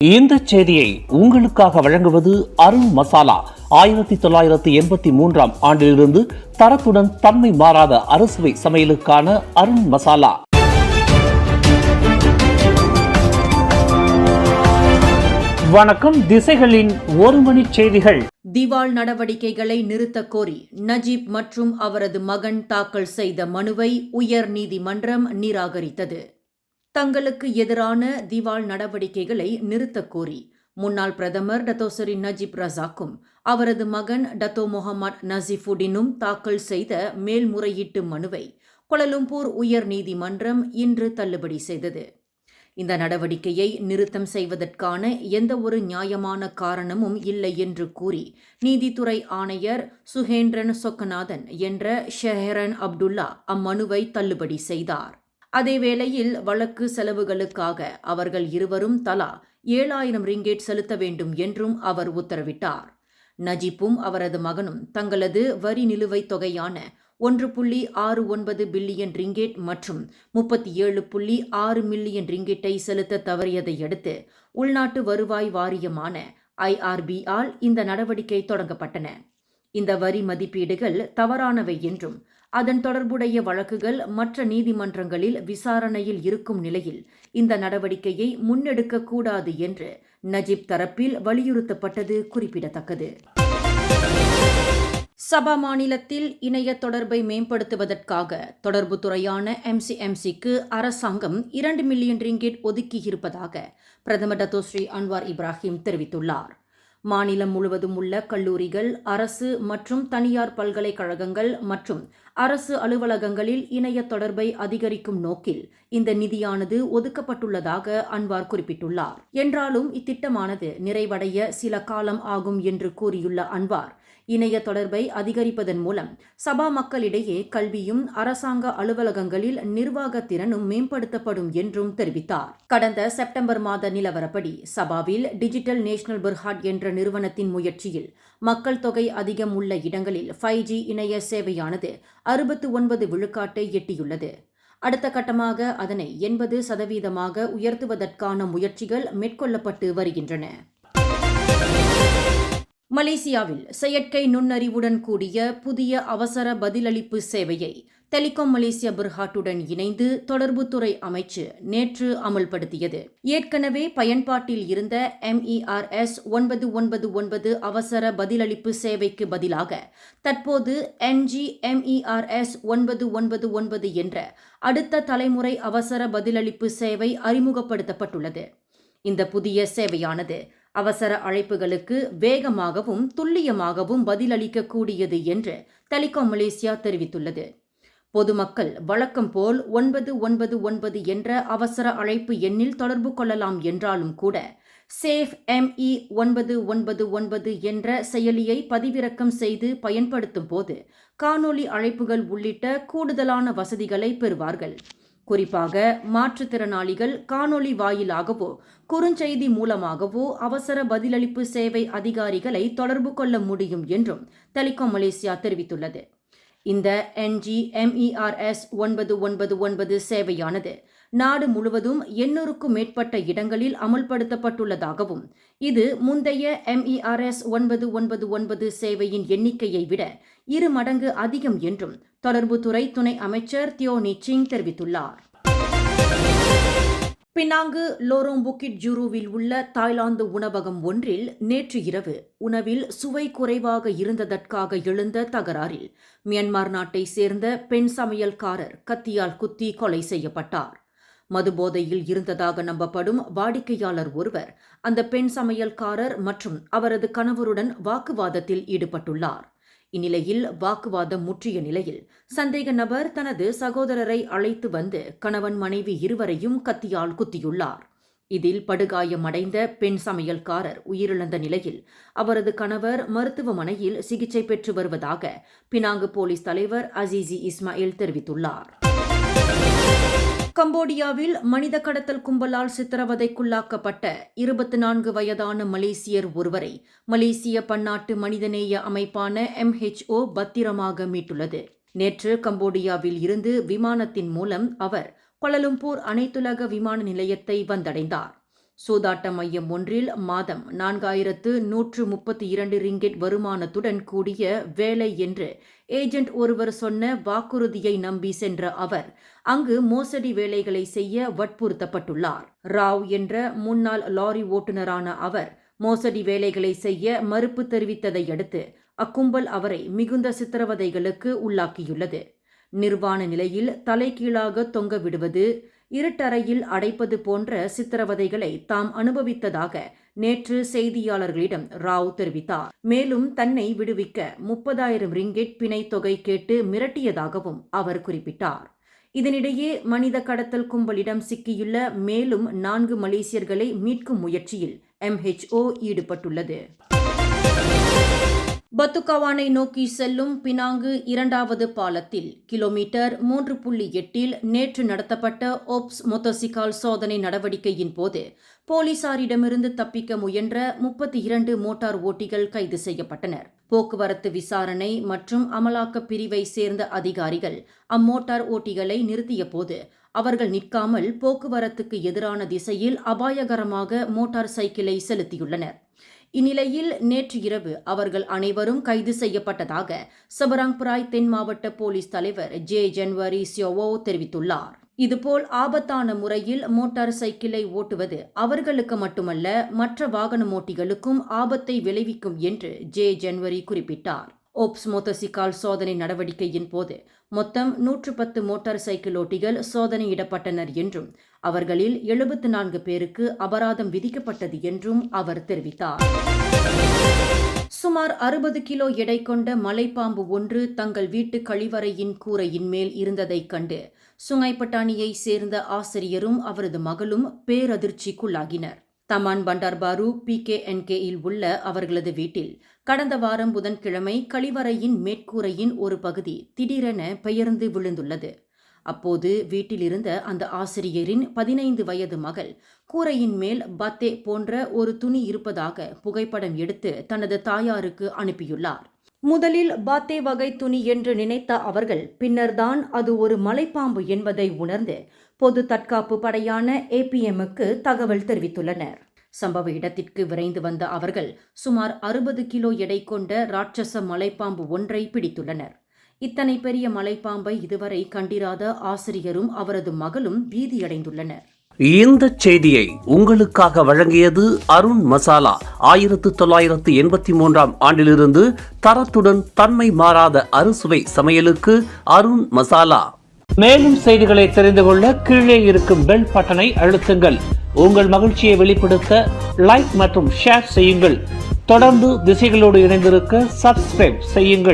இந்த செய்தியை உங்களுக்காக வழங்குவது அருண் மசாலா. 1983 ஆண்டிலிருந்து தரத்துடன் தன்மை மாறாத அறுசுவை சமையலுக்கான அருண் மசாலா. வணக்கம். திசைகளின் ஒரு மணி செய்திகள். திவால் நடவடிக்கைகளை நிறுத்தக் கோரி நஜீப் மற்றும் அவரது மகன் தாக்கல் செய்த மனுவை உயர் நீதிமன்றம் நிராகரித்தது. தங்களுக்கு எதிரான திவால் நடவடிக்கைகளை நிறுத்தக் கோரி முன்னாள் பிரதமர் டத்தோசரி நஜீப் ரசாக்கும் அவரது மகன் டத்தோ முகமது நசீஃபுடினும் தாக்கல் செய்த மேல்முறையீட்டு மனுவை கோலாலம்பூர் உயர் நீதிமன்றம் இன்று தள்ளுபடி செய்தது. இந்த நடவடிக்கையை நிறுத்தம் செய்வதற்கான எந்தவொரு நியாயமான காரணமும் இல்லை என்று கூறி நீதித்துறை ஆணையர் சுஹேந்திரன் சொக்கநாதன் என்ற ஷெஹரன் அப்துல்லா அம்மனுவை தள்ளுபடி செய்தார். அதேவேளையில் வழக்கு செலவுகளுக்காக அவர்கள் இருவரும் தலா 7,000 ரிங்கேட் செலுத்த வேண்டும் என்றும் அவர் உத்தரவிட்டார். நஜீப்பும் அவரது மகனும் தங்களது வரி நிலுவைத் தொகையான 1.69 பில்லியன் ரிங்கேட் மற்றும் 37.6 மில்லியன் ரிங்கேட்டை செலுத்த தவறியதை அடுத்து உள்நாட்டு வருவாய் வாரியமான IRB-ஆல் இந்த நடவடிக்கை தொடங்கப்பட்டன. இந்த வரி மதிப்பீடுகள் தவறானவை என்றும் அதன் தொடர்புடைய வழக்குகள் மற்ற நீதிமன்றங்களில் விசாரணையில் இருக்கும் நிலையில் இந்த நடவடிக்கையை முன்னெடுக்கக்கூடாது என்று நஜீப் தரப்பில் வலியுறுத்தப்பட்டது குறிப்பிடத்தக்கது. சபா மாநிலத்தில் இணைய தொடர்பை மேம்படுத்துவதற்காக தொடர்புத்துறையான MCMCக்கு அரசாங்கம் 2 மில்லியன் ரிங்கேட் ஒதுக்கியிருப்பதாக பிரதமர் டத்தோஸ்ரீ அன்வார் இப்ராஹிம் தெரிவித்துள்ளார். மாநிலம் முழுவதும் உள்ள கல்லூரிகள், அரசு மற்றும் தனியார் பல்கலைக்கழகங்கள் மற்றும் அரசு அலுவலகங்களில் இணைய தொடர்பை அதிகரிக்கும் நோக்கில் இந்த நிதியானது ஒதுக்கப்பட்டுள்ளதாக அன்வார் குறிப்பிட்டுள்ளார். என்றாலும் இத்திட்டமானது நிறைவடைய சில காலம் ஆகும் என்று கூறியுள்ள அன்வார், இணைய தொடர்பை அதிகரிப்பதன் மூலம் சபா மக்களிடையே கல்வியும் அரசாங்க அலுவலகங்களில் நிர்வாக திறனும் மேம்படுத்தப்படும் என்றும் தெரிவித்தார். கடந்த செப்டம்பர் மாத நிலவரப்படி சபாவில் டிஜிட்டல் நேஷனல் பெர்ஹாட் என்ற நிறுவனத்தின் முயற்சியில் மக்கள் தொகை அதிகம் உள்ள இடங்களில் 5G இணைய சேவையானது 69 விழுக்காட்டை எட்டியுள்ளது. அடுத்த கட்டமாக அதனை 80% உயர்த்துவதற்கான முயற்சிகள் மேற்கொள்ளப்பட்டு வருகின்றன. மலேசியாவில் செயற்கை நுண்ணறிவுடன் கூடிய புதிய அவசர பதிலளிப்பு சேவையை டெலிகாம் மலேசியா பெர்ஹாட்டுடன் இணைந்து தொடர்புத்துறை அமைச்சு நேற்று அமல்படுத்தியது. ஏற்கனவே பயன்பாட்டில் இருந்த MERS 999 அவசர பதிலளிப்பு சேவைக்கு பதிலாக தற்போது MERS 999 என்ற அடுத்த தலைமுறை அவசர பதிலளிப்பு சேவை அறிமுகப்படுத்தப்பட்டுள்ளது. இந்த புதிய சேவையானது அவசர அழைப்புகளுக்கு வேகமாகவும் துல்லியமாகவும் பதிலளிக்கக்கூடியது என்று டெலிகாம் மலேசியா தெரிவித்துள்ளது. பொதுமக்கள் வழக்கம் போல் 999 என்ற அவசர அழைப்பு எண்ணில் தொடர்பு கொள்ளலாம் என்றாலும் கூட சேஃப் ME 999 என்ற செயலியை பதிவிறக்கம் செய்து பயன்படுத்தும் போது காணொலி அழைப்புகள் உள்ளிட்ட கூடுதலான வசதிகளை பெறுவார்கள். குறிப்பாக மாற்றுத்திறனாளிகள் காணொலி வாயிலாகவோ குறுஞ்செய்தி மூலமாகவோ அவசர பதிலளிப்பு சேவை அதிகாரிகளை தொடர்பு கொள்ள முடியும் என்றும் டெலிகாம் மலேசியா தெரிவித்துள்ளது. இந்த MERS 999 சேவையானது நாடு முழுவதும் 800க்கும் மேற்பட்ட இடங்களில் அமல்படுத்தப்பட்டுள்ளதாகவும் இது முந்தைய MERS 999 சேவையின் எண்ணிக்கையை விட 2 மடங்கு அதிகம் என்றும் தொடர்புத்துறை துணை அமைச்சர் தியோ நிச்சிங் தெரிவித்துள்ளார். பினாங்கு லோரோங் புக்கிட் ஜுருவில் உள்ள தாய்லாந்து உணவகம் ஒன்றில் நேற்று இரவு உணவில் சுவை குறைவாக இருந்ததற்காக எழுந்த தகராறில் மியான்மர் நாட்டை சேர்ந்த பெண் சமையல்காரர் கத்தியால் குத்தி கொலை செய்யப்பட்டார். மதுபோதையில் இருந்ததாக நம்பப்படும் வாடிக்கையாளர் ஒருவர் அந்த பெண் சமையல்காரர் மற்றும் அவரது கணவருடன் வாக்குவாதத்தில் ஈடுபட்டுள்ளார். இந்நிலையில் வாக்குவாதம் முற்றிய நிலையில் சந்தேக நபர் தனது சகோதரரை அழைத்து வந்து கணவன் மனைவி இருவரையும் கத்தியால் குத்தியுள்ளார். இதில் படுகாயமடைந்த பெண் சமையல்காரர் உயிரிழந்த நிலையில் அவரது கணவர் மருத்துவமனையில் சிகிச்சை பெற்று வருவதாக பினாங்கு போலீஸ் தலைவர் அசீசி இஸ்மாயில் தெரிவித்துள்ளார். கம்போடியாவில் மனித கடத்தல் கும்பலால் சித்திரவதைக்குள்ளாக்கப்பட்ட 24 வயதான மலேசியர் ஒருவரை மலேசிய பன்னாட்டு மனிதநேய அமைப்பான MHO பத்திரமாக மீட்டுள்ளது. நேற்று கம்போடியாவில் இருந்து விமானத்தின் மூலம் அவர் கோலாலம்பூர் அனைத்துலக விமான நிலையத்தை வந்தடைந்தார். சூதாட்ட மையம் ஒன்றில் மாதம் 4132 ரிங்கெட் வருமானத்துடன் கூடிய வேலை என்று ஏஜென்ட் ஒருவர் சொன்ன வாக்குறுதியை நம்பி சென்ற அவர் அங்கு மோசடி வேலைகளை செய்ய வற்புறுத்தப்பட்டுள்ளார். ராவ் என்ற முன்னாள் லாரி ஓட்டுநரான அவர் மோசடி வேலைகளை செய்ய மறுப்பு தெரிவித்ததை அடுத்து அக்கும்பல் அவரை மிகுந்த சித்திரவதைகளுக்கு உள்ளாக்கியுள்ளது. நிர்வாண நிலையில் தலைகீழாக தொங்க விடுவது, இருட்டறையில் அடைப்பது போன்ற சித்திரவதைகளை தாம் அனுபவித்ததாக நேற்று செய்தியாளர்களிடம் ராவ் தெரிவித்தார். மேலும் தன்னை விடுவிக்க 30,000 ரிங்கெட் பிணை தொகை கேட்டு மிரட்டியதாகவும் அவர் குறிப்பிட்டார். இதனிடையே மனித கடத்தல் கும்பலிடம் சிக்கியுள்ள மேலும் 4 மலேசியர்களை மீட்கும் முயற்சியில் MHO ஈடுபட்டுள்ளது. பத்துகவானை நோக்கி செல்லும் பினாங்கு 2வது பாலத்தில் கிலோமீட்டர் 3.8 நேற்று நடத்தப்பட்ட ஓப்ஸ் மோட்டோசிக்கால் சோதனை நடவடிக்கையின் போது போலீசாரிடமிருந்து தப்பிக்க முயன்ற 32 மோட்டார் ஓட்டிகள் கைது செய்யப்பட்டனர். போக்குவரத்து விசாரணை மற்றும் அமலாக்க பிரிவை சேர்ந்த அதிகாரிகள் அம்மோட்டார் ஓட்டிகளை நிறுத்திய போது அவர்கள் நிற்காமல் போக்குவரத்துக்கு எதிரான திசையில் அபாயகரமாக மோட்டார் சைக்கிளை செலுத்தியுள்ளனர். இந்நிலையில் நேற்று இரவு அவர்கள் அனைவரும் கைது செய்யப்பட்டதாக சபராங்பராய் தென் மாவட்ட போலீஸ் தலைவர் ஜே ஜன்வரி சியோவோ தெரிவித்துள்ளார். இதுபோல் ஆபத்தான முறையில் மோட்டார் சைக்கிளை ஓட்டுவது அவர்களுக்கு மட்டுமல்ல மற்ற வாகன ஓட்டிகளுக்கும் ஆபத்தை விளைவிக்கும் என்று ஜே ஜன்வரி குறிப்பிட்டார். ஓப்ஸ் மோட்டோசிக்கால் சோதனை நடவடிக்கையின் போது மொத்தம் 110 மோட்டார் சைக்கிள் ஓட்டிகள் சோதனையிடப்பட்டனர் என்றும் அவர்களில் 74 பேருக்கு அபராதம் விதிக்கப்பட்டது என்றும் அவர் தெரிவித்தார். சுமார் 60 கிலோ எடை கொண்ட மலைப்பாம்பு ஒன்று தங்கள் வீட்டு கழிவறையின் கூரையின் மேல் இருந்ததைக் கண்டு சுங்கைப்பட்டாணியை சேர்ந்த ஆசிரியரும் அவரது மகளும் பேரதிர்ச்சிக்குள்ளாகினர். தமான் பண்டார்பாரு PKNK-யில் உள்ள அவர்களது வீட்டில் கடந்த வாரம் புதன்கிழமை கழிவறையின் மேற்கூரையின் ஒரு பகுதி திடீரென பெயர்ந்து விழுந்துள்ளது. அப்போது வீட்டில் இருந்த அந்த ஆசிரியரின் 15 வயது மகள் கூரையின் மேல் பத்தே போன்ற ஒரு துணி இருப்பதாக புகைப்படம் எடுத்து தனது தாயாருக்கு அனுப்பியுள்ளார். முதலில் பாத்தே வகை துணி என்று நினைத்த அவர்கள் பின்னர்தான் அது ஒரு மலைப்பாம்பு என்பதை உணர்ந்து பொது தற்காப்பு படையான APM-க்கு தகவல் தெரிவித்துள்ளனர். சம்பவ இடத்திற்கு விரைந்து வந்த அவர்கள் சுமார் 60 கிலோ எடை கொண்ட ராட்சச மலைப்பாம்பு ஒன்றை பிடித்துள்ளனர். இத்தனை பெரிய மலைப்பாம்பை இதுவரை கண்டிராத ஆசிரியரும் அவரது மகளும் பீதியடைந்துள்ளனர். இந்த செய்தியை உங்களுக்காக வழங்கியது அருண் மசாலா. 1983 ஆண்டிலிருந்து தரத்துடன் தன்மை மாறாத அறுசுவை சமையலுக்கு அருண் மசாலா. மேலும் செய்திகளை தெரிந்து கொள்ள கீழே இருக்கும் பெல் பட்டனை அழுத்துங்கள். உங்கள் மகிழ்ச்சியை வெளிப்படுத்த லைக் மற்றும் ஷேர் செய்யுங்கள். தொடர்ந்து திசைகளோடு இணைந்திருக்க சப்ஸ்கிரைப் செய்யுங்கள்.